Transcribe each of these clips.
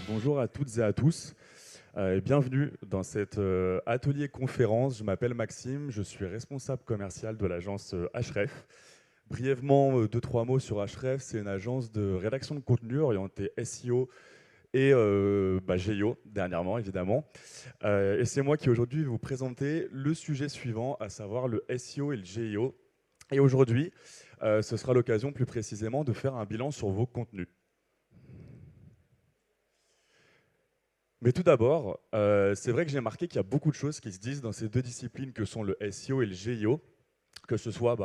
Bonjour à toutes et à tous et bienvenue dans cet atelier conférence. Je m'appelle Maxime, je suis responsable commercial de l'agence Href. Brièvement, deux, trois mots sur Href. C'est une agence de rédaction de contenu orientée SEO et GEO, dernièrement évidemment. Et c'est moi qui aujourd'hui vais vous présenter le sujet suivant, à savoir le SEO et le GEO. Et aujourd'hui, ce sera l'occasion plus précisément de faire un bilan sur vos contenus. Mais tout d'abord, c'est vrai que j'ai remarqué qu'il y a beaucoup de choses qui se disent dans ces deux disciplines que sont le SEO et le GEO, que ce soit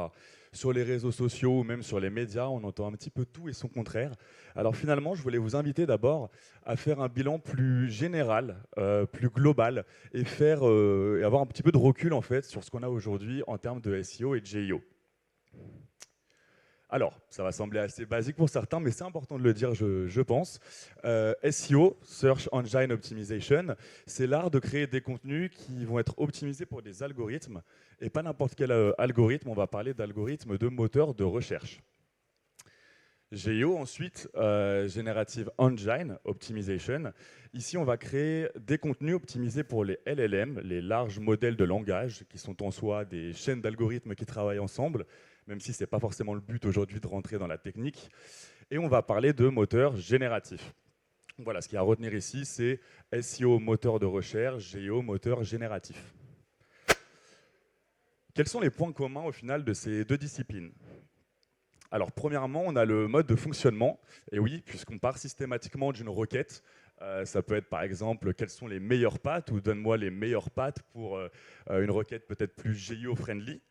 sur les réseaux sociaux ou même sur les médias, on entend un petit peu tout et son contraire. Alors finalement, je voulais vous inviter d'abord à faire un bilan plus général, plus global, et et avoir un petit peu de recul en fait sur ce qu'on a aujourd'hui en termes de SEO et de GEO. Alors, ça va sembler assez basique pour certains, mais c'est important de le dire, je pense. SEO, Search Engine Optimization, c'est l'art de créer des contenus qui vont être optimisés pour des algorithmes, et pas n'importe quel algorithme, on va parler d'algorithmes de moteurs de recherche. GEO, ensuite, Generative Engine Optimization. Ici, on va créer des contenus optimisés pour les LLM, les larges modèles de langage, qui sont en soi des chaînes d'algorithmes qui travaillent ensemble, même si ce n'est pas forcément le but aujourd'hui de rentrer dans la technique. Et on va parler de moteurs génératifs. Voilà, ce qu'il y a à retenir ici, c'est SEO, moteur de recherche, GEO, moteur génératif. Quels sont les points communs au final de ces deux disciplines ? Alors, premièrement, on a le mode de fonctionnement. Et oui, puisqu'on part systématiquement d'une requête, ça peut être par exemple quelles sont les meilleures paths ou donne-moi les meilleures paths pour une requête peut-être plus geo-friendly.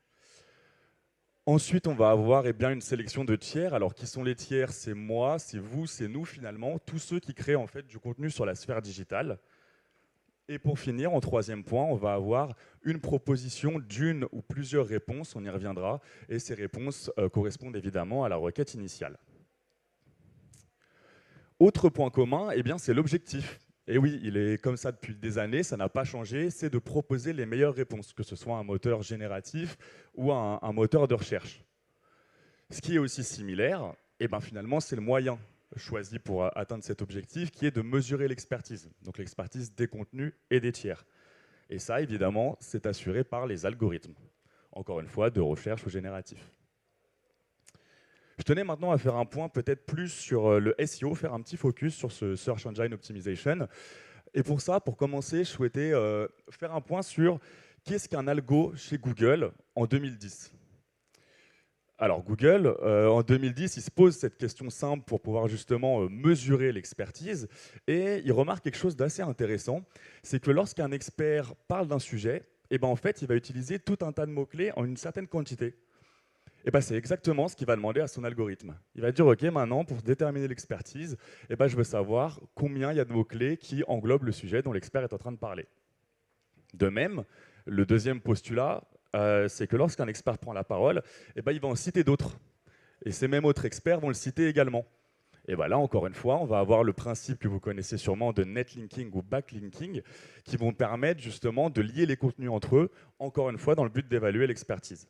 Ensuite, on va avoir une sélection de tiers. Alors, qui sont les tiers? C'est moi, c'est vous, c'est nous finalement, tous ceux qui créent en fait du contenu sur la sphère digitale. Et pour finir, en troisième point, on va avoir une proposition d'une ou plusieurs réponses, on y reviendra, et ces réponses correspondent évidemment à la requête initiale. Autre point commun, c'est l'objectif. Et oui, il est comme ça depuis des années, ça n'a pas changé, c'est de proposer les meilleures réponses, que ce soit un moteur génératif ou un moteur de recherche. Ce qui est aussi similaire, finalement, c'est le moyen choisi pour atteindre cet objectif, qui est de mesurer l'expertise, donc l'expertise des contenus et des tiers. Et ça, évidemment, c'est assuré par les algorithmes, encore une fois, de recherche ou génératif. Je tenais maintenant à faire un point peut-être plus sur le SEO, faire un petit focus sur ce Search Engine Optimization. Et pour ça, pour commencer, je souhaitais faire un point sur qu'est-ce qu'un algo chez Google en 2010. Alors Google, en 2010, il se pose cette question simple pour pouvoir justement mesurer l'expertise et il remarque quelque chose d'assez intéressant, c'est que lorsqu'un expert parle d'un sujet, en fait, il va utiliser tout un tas de mots-clés en une certaine quantité. C'est exactement ce qu'il va demander à son algorithme. Il va dire, OK, maintenant, pour déterminer l'expertise, je veux savoir combien il y a de mots-clés qui englobent le sujet dont l'expert est en train de parler. De même, le deuxième postulat, c'est que lorsqu'un expert prend la parole, il va en citer d'autres. Et ces mêmes autres experts vont le citer également. Et là, encore une fois, on va avoir le principe que vous connaissez sûrement de netlinking ou backlinking, qui vont permettre justement de lier les contenus entre eux, encore une fois, dans le but d'évaluer l'expertise.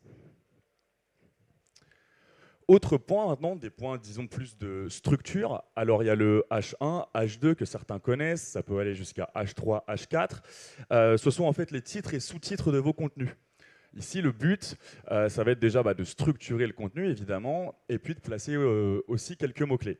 Autre point maintenant, des points, disons, plus de structure. Alors, il y a le H1, H2 que certains connaissent, ça peut aller jusqu'à H3, H4. Ce sont en fait les titres et sous-titres de vos contenus. Ici, le but, ça va être déjà de structurer le contenu, évidemment, et puis de placer aussi quelques mots-clés.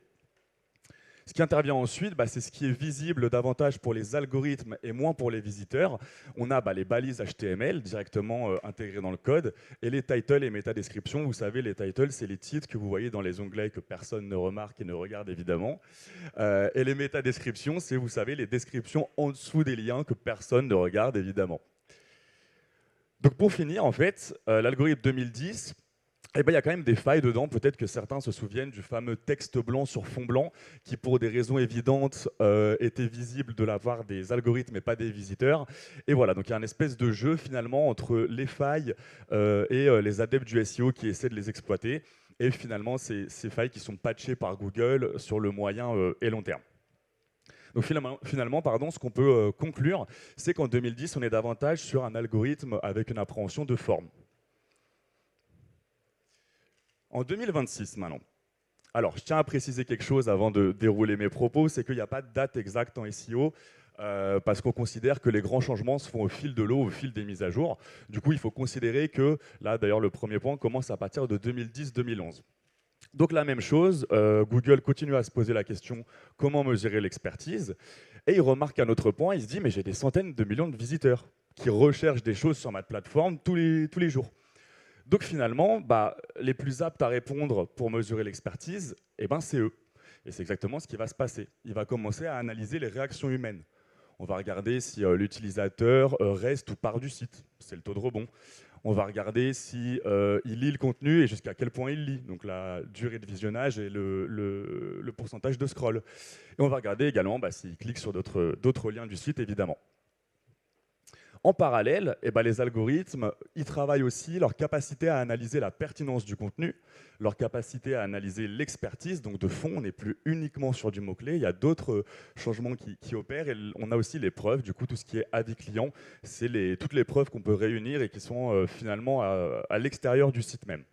Ce qui intervient ensuite, c'est ce qui est visible davantage pour les algorithmes et moins pour les visiteurs. On a les balises HTML directement intégrées dans le code et les titles et métadescriptions. Vous savez, les titles, c'est les titres que vous voyez dans les onglets que personne ne remarque et ne regarde évidemment. Et les métadescriptions, c'est, vous savez, les descriptions en dessous des liens que personne ne regarde évidemment. Donc pour finir, en fait, l'algorithme 2010, il y a quand même des failles dedans. Peut-être que certains se souviennent du fameux texte blanc sur fond blanc qui, pour des raisons évidentes, était visible de la part des algorithmes et pas des visiteurs. Et voilà, donc il y a une espèce de jeu finalement entre les failles et les adeptes du SEO qui essaient de les exploiter. Et finalement, ces failles qui sont patchées par Google sur le moyen et long terme. Donc finalement, ce qu'on peut conclure, c'est qu'en 2010, on est davantage sur un algorithme avec une appréhension de forme. En 2026 maintenant, Alors, je tiens à préciser quelque chose avant de dérouler mes propos, c'est qu'il n'y a pas de date exacte en SEO, parce qu'on considère que les grands changements se font au fil de l'eau, au fil des mises à jour. Du coup, il faut considérer que, là d'ailleurs le premier point commence à partir de 2010-2011. Donc la même chose, Google continue à se poser la question comment mesurer l'expertise, et il remarque un autre point, il se dit mais j'ai des centaines de millions de visiteurs qui recherchent des choses sur ma plateforme tous les jours. Donc finalement, les plus aptes à répondre pour mesurer l'expertise, c'est eux. Et c'est exactement ce qui va se passer. Il va commencer à analyser les réactions humaines. On va regarder si l'utilisateur reste ou part du site, c'est le taux de rebond. On va regarder si il lit le contenu et jusqu'à quel point il lit, donc la durée de visionnage et le pourcentage de scroll. Et on va regarder également s'il clique sur d'autres liens du site, évidemment. En parallèle, les algorithmes, ils travaillent aussi leur capacité à analyser la pertinence du contenu, leur capacité à analyser l'expertise, donc de fond, on n'est plus uniquement sur du mot-clé, il y a d'autres changements qui opèrent, et on a aussi les preuves, du coup tout ce qui est avis client, c'est toutes les preuves qu'on peut réunir et qui sont finalement à l'extérieur du site même.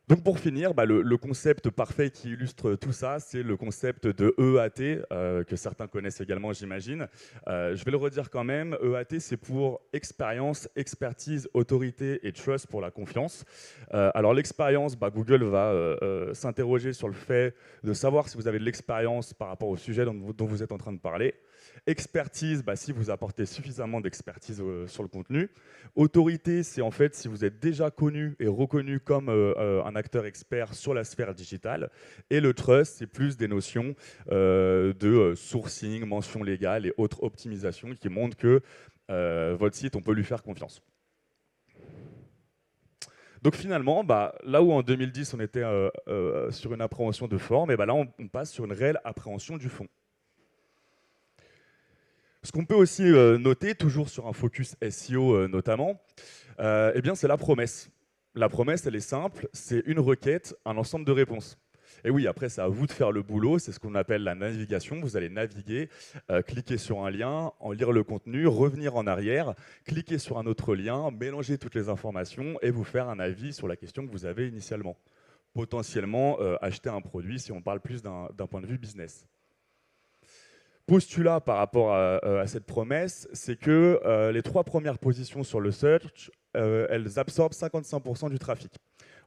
Donc pour finir, le concept parfait qui illustre tout ça, c'est le concept de EAT, que certains connaissent également, j'imagine. Je vais le redire quand même, EAT, c'est pour expérience, expertise, autorité et trust pour la confiance. Alors l'expérience, Google va s'interroger sur le fait de savoir si vous avez de l'expérience par rapport au sujet dont vous êtes en train de parler. Expertise, si vous apportez suffisamment d'expertise sur le contenu. Autorité, c'est en fait si vous êtes déjà connu et reconnu comme un acteur expert sur la sphère digitale. Et le trust, c'est plus des notions de sourcing, mention légale et autres optimisations qui montrent que votre site, on peut lui faire confiance. Donc finalement, là où en 2010, on était sur une appréhension de forme, et là, on passe sur une réelle appréhension du fond. Ce qu'on peut aussi noter, toujours sur un focus SEO notamment, c'est la promesse. La promesse, elle est simple, c'est une requête, un ensemble de réponses. Et oui, après, c'est à vous de faire le boulot, c'est ce qu'on appelle la navigation. Vous allez naviguer, cliquer sur un lien, en lire le contenu, revenir en arrière, cliquer sur un autre lien, mélanger toutes les informations et vous faire un avis sur la question que vous avez initialement. Potentiellement, acheter un produit si on parle plus d'un point de vue business. Postulat par rapport à cette promesse, c'est que les 3 premières positions sur le search, elles absorbent 55% du trafic.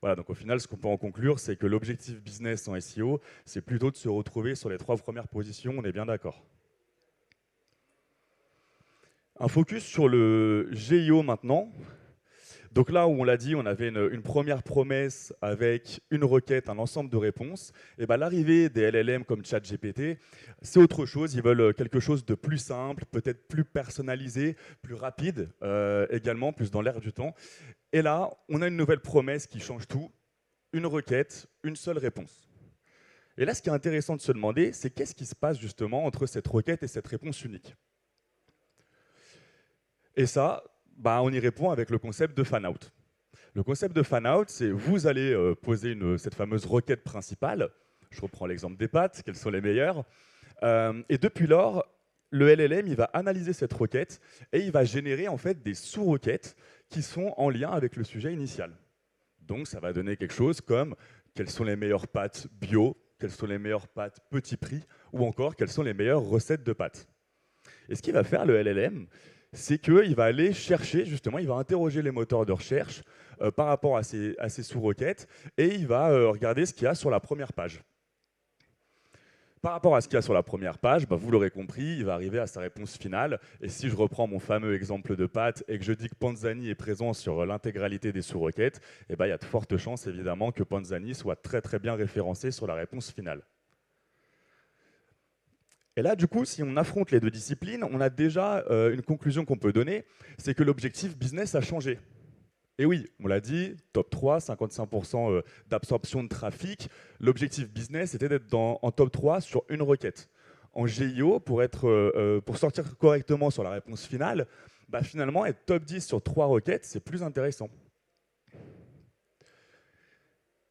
Voilà, donc au final, ce qu'on peut en conclure, c'est que l'objectif business en SEO, c'est plutôt de se retrouver sur les 3 premières positions, on est bien d'accord. Un focus sur le GIO maintenant. Donc là où on l'a dit, on avait une première promesse avec une requête, un ensemble de réponses. Et l'arrivée des LLM comme ChatGPT, c'est autre chose. Ils veulent quelque chose de plus simple, peut-être plus personnalisé, plus rapide, également plus dans l'air du temps. Et là, on a une nouvelle promesse qui change tout. Une requête, une seule réponse. Et là, ce qui est intéressant de se demander, c'est qu'est-ce qui se passe justement entre cette requête et cette réponse unique. Et ça, on y répond avec le concept de fan-out. Le concept de fan-out, c'est vous allez poser cette fameuse requête principale. Je reprends l'exemple des pâtes, quelles sont les meilleures. Et depuis lors, le LLM il va analyser cette requête et il va générer en fait des sous-requêtes qui sont en lien avec le sujet initial. Donc ça va donner quelque chose comme quelles sont les meilleures pâtes bio, quelles sont les meilleures pâtes petit prix, ou encore quelles sont les meilleures recettes de pâtes. Et ce qu'il va faire le LLM, c'est qu'il va aller chercher, justement, il va interroger les moteurs de recherche par rapport à ces sous-requêtes et il va regarder ce qu'il y a sur la première page. Par rapport à ce qu'il y a sur la première page, vous l'aurez compris, il va arriver à sa réponse finale. Et si je reprends mon fameux exemple de pâtes et que je dis que Panzani est présent sur l'intégralité des sous-requêtes, il y a de fortes chances évidemment que Panzani soit très très bien référencé sur la réponse finale. Et là, du coup, si on affronte les deux disciplines, on a déjà une conclusion qu'on peut donner, c'est que l'objectif business a changé. Et oui, on l'a dit, top 3, 55% d'absorption de trafic. L'objectif business était d'être en top 3 sur une requête. En GIO, pour sortir correctement sur la réponse finale, finalement, être top 10 sur 3 requêtes, c'est plus intéressant.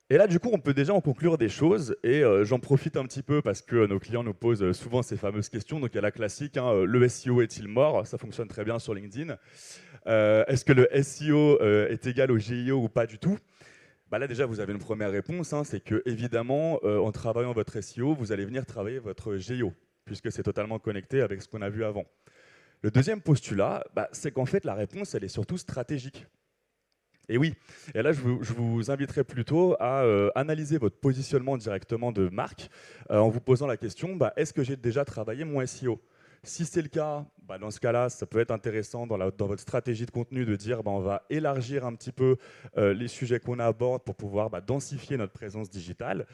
Et là, du coup, on peut déjà en conclure des choses, et j'en profite un petit peu parce que nos clients nous posent souvent ces fameuses questions. Donc il y a la classique, le SEO est-il mort? Ça fonctionne très bien sur LinkedIn. Est-ce que le SEO est égal au GIO ou pas du tout? Bah là déjà, vous avez une première réponse, hein, c'est que évidemment, en travaillant votre SEO, vous allez venir travailler votre GEO, puisque c'est totalement connecté avec ce qu'on a vu avant. Le deuxième postulat, bah, c'est qu'en fait, la réponse, elle est surtout stratégique. Et oui, et là, je vous inviterai plutôt à analyser votre positionnement directement de marque en vous posant la question, bah, est-ce que j'ai déjà travaillé mon SEO? Si c'est le cas, bah, dans ce cas-là, ça peut être intéressant dans votre stratégie de contenu de dire bah, on va élargir un petit peu les sujets qu'on aborde pour pouvoir bah, densifier notre présence digitale.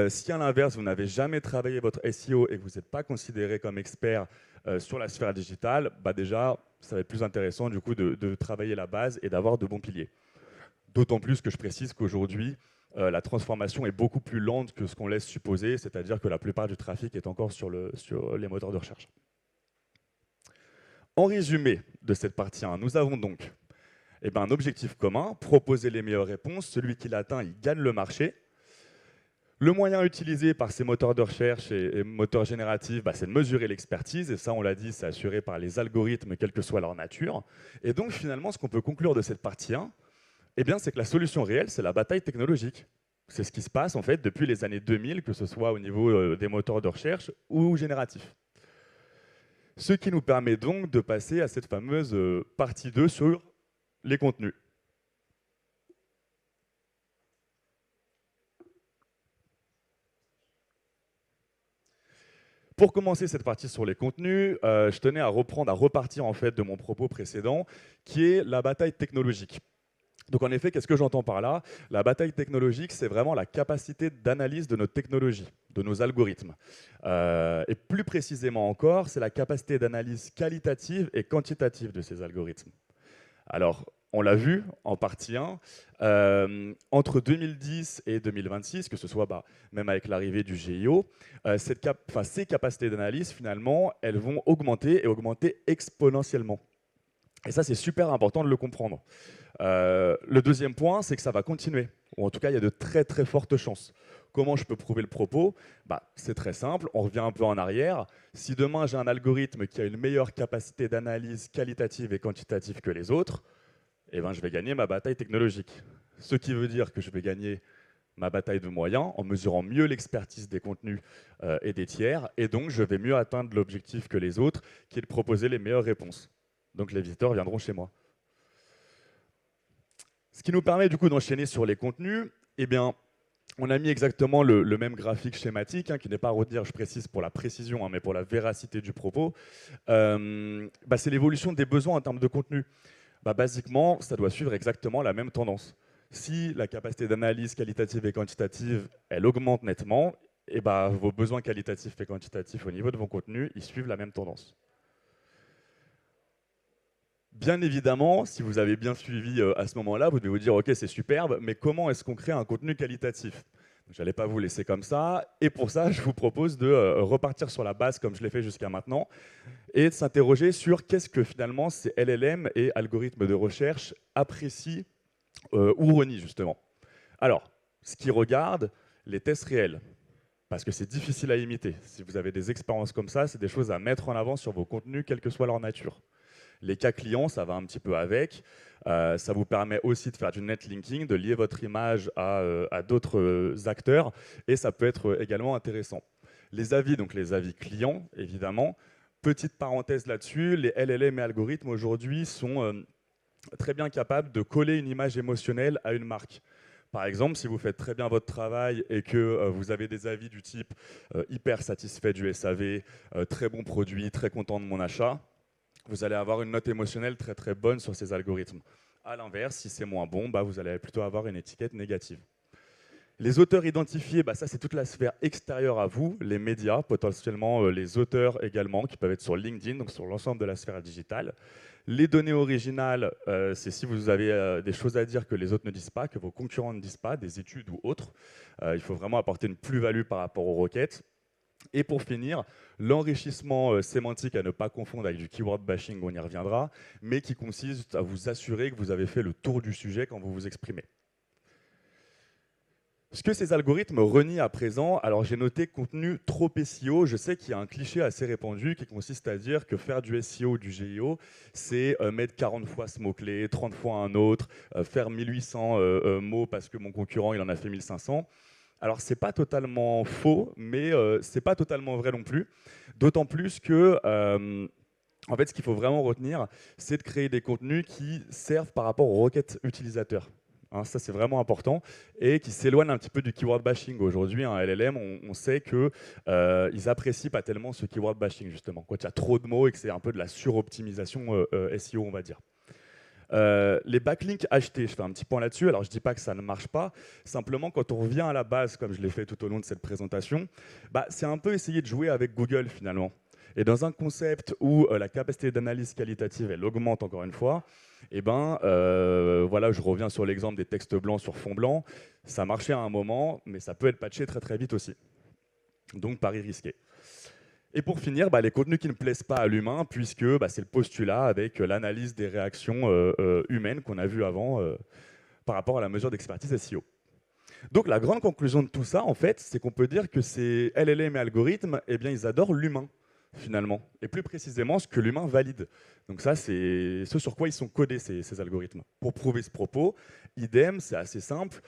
Si à l'inverse, vous n'avez jamais travaillé votre SEO et que vous n'êtes pas considéré comme expert sur la sphère digitale, bah, déjà, ça va être plus intéressant du coup de travailler la base et d'avoir de bons piliers. D'autant plus que je précise qu'aujourd'hui, la transformation est beaucoup plus lente que ce qu'on laisse supposer, c'est-à-dire que la plupart du trafic est encore sur les moteurs de recherche. En résumé de cette partie 1, nous avons donc un objectif commun, proposer les meilleures réponses, celui qui l'atteint, il gagne le marché. Le moyen utilisé par ces moteurs de recherche et moteurs génératifs, bah, c'est de mesurer l'expertise, et ça, on l'a dit, c'est assuré par les algorithmes, quelle que soit leur nature. Et donc, finalement, ce qu'on peut conclure de cette partie 1, c'est que la solution réelle, c'est la bataille technologique. C'est ce qui se passe, en fait, depuis les années 2000, que ce soit au niveau des moteurs de recherche ou génératifs. Ce qui nous permet donc de passer à cette fameuse partie 2 sur les contenus. Pour commencer cette partie sur les contenus, je tenais à repartir en fait de mon propos précédent, qui est la bataille technologique. Donc en effet, qu'est-ce que j'entends par là? La bataille technologique, c'est vraiment la capacité d'analyse de notre technologie, de nos algorithmes. Et plus précisément encore, c'est la capacité d'analyse qualitative et quantitative de ces algorithmes. Alors, on l'a vu en partie 1, entre 2010 et 2026, que ce soit même avec l'arrivée du GIO, ces capacités d'analyse, finalement, elles vont augmenter et augmenter exponentiellement. Et ça, c'est super important de le comprendre. Le deuxième point, c'est que ça va continuer. Ou en tout cas, il y a de très très fortes chances. Comment je peux prouver le propos? C'est très simple, on revient un peu en arrière. Si demain j'ai un algorithme qui a une meilleure capacité d'analyse qualitative et quantitative que les autres, je vais gagner ma bataille technologique. Ce qui veut dire que je vais gagner ma bataille de moyens en mesurant mieux l'expertise des contenus et des tiers, et donc je vais mieux atteindre l'objectif que les autres, qui est de proposer les meilleures réponses. Donc les visiteurs viendront chez moi. Ce qui nous permet du coup d'enchaîner sur les contenus, on a mis exactement le même graphique schématique, qui n'est pas à retenir, je précise, pour la précision, mais pour la véracité du propos. C'est l'évolution des besoins en termes de contenu. Basiquement, ça doit suivre exactement la même tendance. Si la capacité d'analyse qualitative et quantitative, elle augmente nettement, vos besoins qualitatifs et quantitatifs au niveau de vos contenus, ils suivent la même tendance. Bien évidemment, si vous avez bien suivi à ce moment-là, vous devez vous dire « Ok, c'est superbe, mais comment est-ce qu'on crée un contenu qualitatif ?» Je n'allais pas vous laisser comme ça, et pour ça, je vous propose de repartir sur la base comme je l'ai fait jusqu'à maintenant, et de s'interroger sur qu'est-ce que finalement ces LLM et algorithmes de recherche apprécient ou renient justement. Alors, ce qui regarde, les tests réels, parce que c'est difficile à imiter. Si vous avez des expériences comme ça, c'est des choses à mettre en avant sur vos contenus, quelle que soit leur nature. Les cas clients, ça va un petit peu avec. Ça vous permet aussi de faire du netlinking, de lier votre image à d'autres acteurs, et ça peut être également intéressant. Les avis, donc les avis clients, évidemment. Petite parenthèse là-dessus, les LLM et algorithmes aujourd'hui sont très bien capables de coller une image émotionnelle à une marque. Par exemple, si vous faites très bien votre travail et que vous avez des avis du type hyper satisfait du SAV, très bon produit, très content de mon achat, vous allez avoir une note émotionnelle très très bonne sur ces algorithmes. A l'inverse, si c'est moins bon, vous allez plutôt avoir une étiquette négative. Les auteurs identifiés, ça c'est toute la sphère extérieure à vous, les médias, potentiellement les auteurs également, qui peuvent être sur LinkedIn, donc sur l'ensemble de la sphère digitale. Les données originales, c'est si vous avez des choses à dire que les autres ne disent pas, que vos concurrents ne disent pas, des études ou autres. Il faut vraiment apporter une plus-value par rapport aux requêtes. Et pour finir, l'enrichissement sémantique à ne pas confondre avec du keyword bashing, on y reviendra, mais qui consiste à vous assurer que vous avez fait le tour du sujet quand vous vous exprimez. Ce que ces algorithmes renient à présent, alors j'ai noté contenu trop SEO. Je sais qu'il y a un cliché assez répandu qui consiste à dire que faire du SEO ou du GEO, c'est mettre 40 fois ce mot-clé, 30 fois un autre, faire 1800 mots parce que mon concurrent il en a fait 1500. Alors c'est pas totalement faux, mais c'est pas totalement vrai non plus. D'autant plus que en fait, ce qu'il faut vraiment retenir, c'est de créer des contenus qui servent par rapport aux requêtes utilisateurs. Hein, ça, c'est vraiment important et qui s'éloignent un petit peu du keyword bashing. Aujourd'hui, un LLM, on sait qu'ils apprécient pas tellement ce keyword bashing, justement. Quand il y a trop de mots et que c'est un peu de la suroptimisation SEO, on va dire. Les backlinks achetés, je fais un petit point là-dessus. Alors, je ne dis pas que ça ne marche pas. Simplement, quand on revient à la base, comme je l'ai fait tout au long de cette présentation, bah, c'est un peu essayer de jouer avec Google, finalement. Et dans un concept où la capacité d'analyse qualitative, elle augmente encore une fois, et ben, voilà, je reviens sur l'exemple des textes blancs sur fond blanc. Ça marchait à un moment, mais ça peut être patché très très vite aussi. Donc, pari risqué. Et pour finir, bah, les contenus qui ne plaisent pas à l'humain, puisque bah, c'est le postulat avec l'analyse des réactions humaines qu'on a vu avant par rapport à la mesure d'expertise SEO. Donc la grande conclusion de tout ça, en fait, c'est qu'on peut dire que ces LLM et algorithmes, eh bien, ils adorent l'humain, finalement, et plus précisément ce que l'humain valide. Donc ça, c'est ce sur quoi ils sont codés, ces algorithmes. Pour prouver ce propos, idem, c'est assez simple.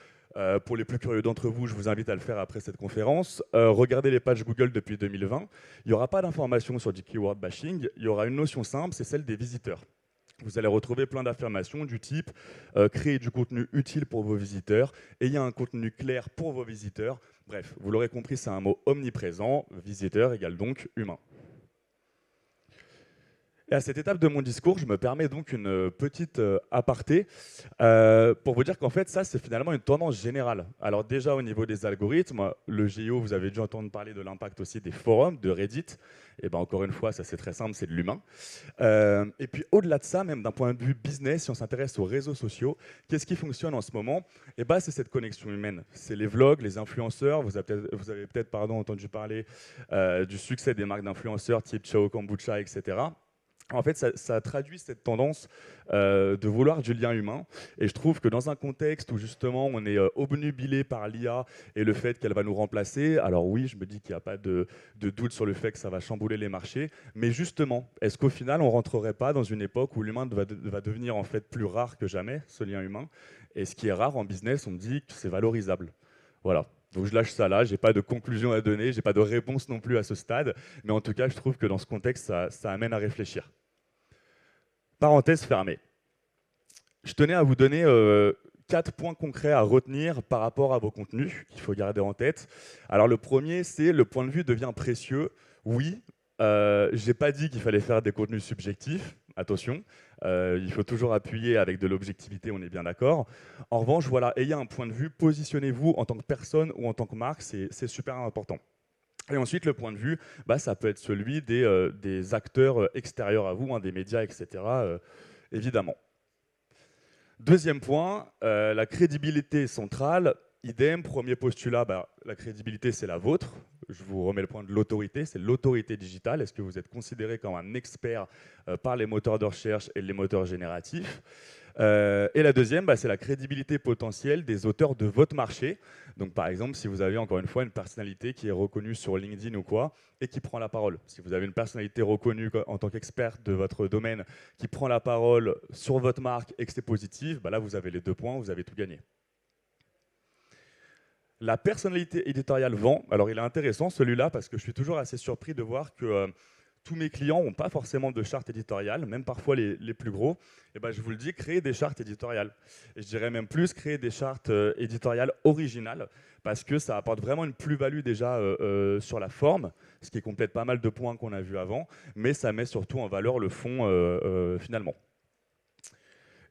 Pour les plus curieux d'entre vous, je vous invite à le faire après cette conférence. Regardez les pages Google depuis 2020. Il n'y aura pas d'informations sur du keyword bashing. Il y aura une notion simple, c'est celle des visiteurs. Vous allez retrouver plein d'affirmations du type créer du contenu utile pour vos visiteurs, ayez un contenu clair pour vos visiteurs. Bref, vous l'aurez compris, c'est un mot omniprésent. Visiteur égale donc humain. Et à cette étape de mon discours, je me permets donc une petite aparté pour vous dire qu'en fait, ça, c'est finalement une tendance générale. Alors déjà, au niveau des algorithmes, le GEO, vous avez dû entendre parler de l'impact aussi des forums, de Reddit. Et bien encore une fois, ça c'est très simple, c'est de l'humain. Et puis au-delà de ça, même d'un point de vue business, si on s'intéresse aux réseaux sociaux, qu'est-ce qui fonctionne en ce moment? Et ben, c'est cette connexion humaine. C'est les vlogs, les influenceurs. Vous avez peut-être entendu parler du succès des marques d'influenceurs type Chao Kombucha, etc. En fait, ça traduit cette tendance de vouloir du lien humain. Et je trouve que dans un contexte où justement on est obnubilé par l'IA et le fait qu'elle va nous remplacer, alors oui, je me dis qu'il n'y a pas de doute sur le fait que ça va chambouler les marchés, mais justement, est-ce qu'au final on ne rentrerait pas dans une époque où l'humain va devenir en fait plus rare que jamais, ce lien humain? Et ce qui est rare en business, on me dit que c'est valorisable. Voilà. Donc je lâche ça là, je n'ai pas de conclusion à donner, je n'ai pas de réponse non plus à ce stade, mais en tout cas, je trouve que dans ce contexte, ça amène à réfléchir. Parenthèse fermée. Je tenais à vous donner 4 points concrets à retenir par rapport à vos contenus qu'il faut garder en tête. Alors le premier, c'est le point de vue devient précieux. Oui, je n'ai pas dit qu'il fallait faire des contenus subjectifs, attention. Il faut toujours appuyer avec de l'objectivité, on est bien d'accord. En revanche, voilà, ayez un point de vue, positionnez-vous en tant que personne ou en tant que marque, c'est super important. Et ensuite, le point de vue, bah, ça peut être celui des acteurs extérieurs à vous, hein, des médias, etc., évidemment. Deuxième point, la crédibilité centrale. Idem, premier postulat, bah, la crédibilité, c'est la vôtre. Je vous remets le point de l'autorité, c'est l'autorité digitale. Est-ce que vous êtes considéré comme un expert par les moteurs de recherche et les moteurs génératifs? Et la deuxième, bah, c'est la crédibilité potentielle des auteurs de votre marché. Donc par exemple, si vous avez encore une fois une personnalité qui est reconnue sur LinkedIn ou quoi, et qui prend la parole. Si vous avez une personnalité reconnue en tant qu'expert de votre domaine, qui prend la parole sur votre marque et que c'est positif, bah là vous avez les 2 points, vous avez tout gagné. La personnalité éditoriale vend. Alors il est intéressant celui-là parce que je suis toujours assez surpris de voir que tous mes clients n'ont pas forcément de charte éditoriale, même parfois les plus gros. Et ben, je vous le dis, créez des chartes éditoriales. Et je dirais même plus, créer des chartes éditoriales originales, parce que ça apporte vraiment une plus-value déjà sur la forme, ce qui complète pas mal de points qu'on a vus avant, mais ça met surtout en valeur le fond finalement.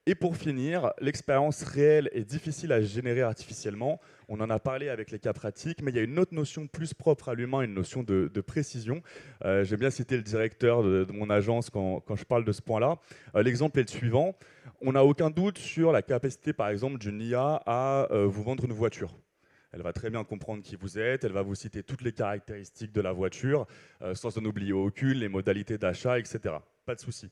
Et pour finir, l'expérience réelle est difficile à générer artificiellement. On en a parlé avec les cas pratiques, mais il y a une autre notion plus propre à l'humain, une notion de précision. J'aime bien citer le directeur de mon agence quand je parle de ce point-là. L'exemple est le suivant. On n'a aucun doute sur la capacité, par exemple, d'une IA à vous vendre une voiture. Elle va très bien comprendre qui vous êtes, elle va vous citer toutes les caractéristiques de la voiture, sans en oublier aucune, les modalités d'achat, etc. Pas de souci.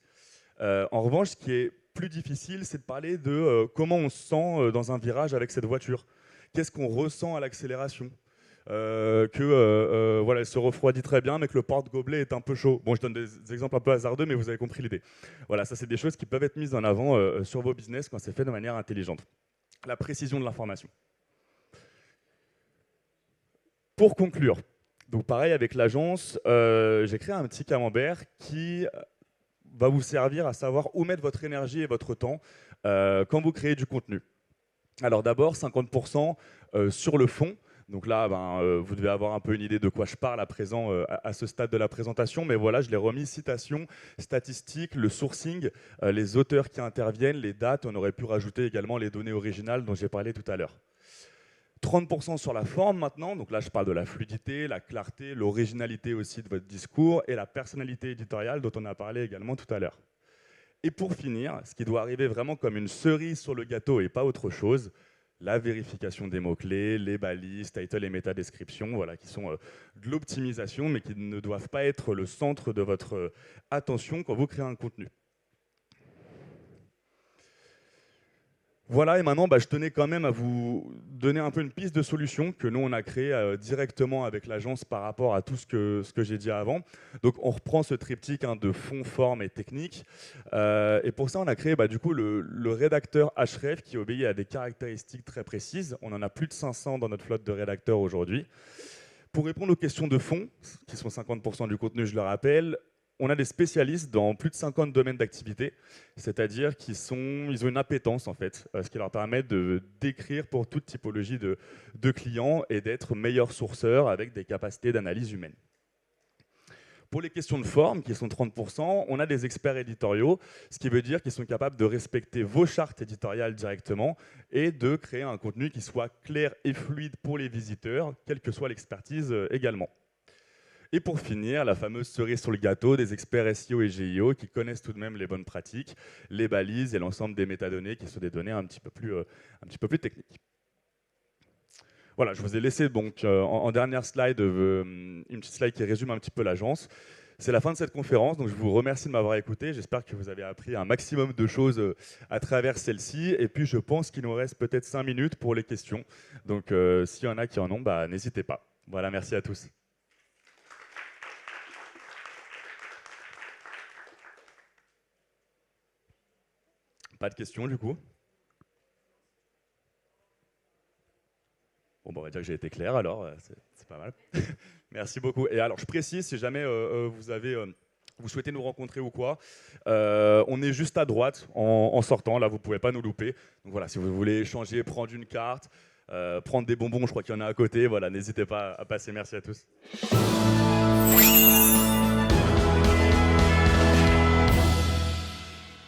En revanche, ce qui est plus difficile, c'est de parler de comment on se sent dans un virage avec cette voiture. Qu'est-ce qu'on ressent à l'accélération? Voilà, elle se refroidit très bien, mais que le porte-gobelet est un peu chaud. Bon, je donne des exemples un peu hasardeux, mais vous avez compris l'idée. Voilà, ça c'est des choses qui peuvent être mises en avant sur vos business quand c'est fait de manière intelligente. La précision de l'information. Pour conclure, donc pareil avec l'agence, j'ai créé un petit camembert qui va vous servir à savoir où mettre votre énergie et votre temps quand vous créez du contenu. Alors d'abord, 50% sur le fond. Donc là, vous devez avoir un peu une idée de quoi je parle à présent à ce stade de la présentation, mais voilà, je l'ai remis, citation, statistiques, le sourcing, les auteurs qui interviennent, les dates, on aurait pu rajouter également les données originales dont j'ai parlé tout à l'heure. 30% sur la forme maintenant, donc là je parle de la fluidité, la clarté, l'originalité aussi de votre discours et la personnalité éditoriale dont on a parlé également tout à l'heure. Et pour finir, ce qui doit arriver vraiment comme une cerise sur le gâteau et pas autre chose, la vérification des mots-clés, les balises, title et métadescription, voilà, qui sont de l'optimisation, mais qui ne doivent pas être le centre de votre attention quand vous créez un contenu. Voilà, et maintenant, je tenais quand même à vous donner un peu une piste de solution que nous, on a créée directement avec l'agence par rapport à tout ce que j'ai dit avant. Donc, on reprend ce triptyque de fond, forme et technique. Et pour ça, on a créé du coup, le rédacteur Href qui obéit à des caractéristiques très précises. On en a plus de 500 dans notre flotte de rédacteurs aujourd'hui. Pour répondre aux questions de fond, qui sont 50% du contenu, je le rappelle, on a des spécialistes dans plus de 50 domaines d'activité, c'est-à-dire qu'ils ont une appétence en fait, ce qui leur permet d'écrire pour toute typologie de clients et d'être meilleurs sourceurs avec des capacités d'analyse humaine. Pour les questions de forme, qui sont 30%, on a des experts éditoriaux, ce qui veut dire qu'ils sont capables de respecter vos chartes éditoriales directement et de créer un contenu qui soit clair et fluide pour les visiteurs, quelle que soit l'expertise également. Et pour finir, la fameuse cerise sur le gâteau des experts SEO et GIO qui connaissent tout de même les bonnes pratiques, les balises et l'ensemble des métadonnées qui sont des données un petit peu plus techniques. Voilà, je vous ai laissé donc en dernière slide une petite slide qui résume un petit peu l'agence. C'est la fin de cette conférence, donc je vous remercie de m'avoir écouté. J'espère que vous avez appris un maximum de choses à travers celle-ci. Et puis je pense qu'il nous reste peut-être 5 minutes pour les questions. Donc s'il y en a qui en ont, n'hésitez pas. Voilà, merci à tous. Pas de questions du coup? Bon, on va dire que j'ai été clair alors, c'est pas mal. Merci beaucoup. Et alors, je précise, si jamais vous souhaitez nous rencontrer ou quoi, on est juste à droite en sortant, là vous ne pouvez pas nous louper. Donc voilà, si vous voulez échanger, prendre une carte, prendre des bonbons, je crois qu'il y en a à côté, voilà, n'hésitez pas à passer. Merci à tous.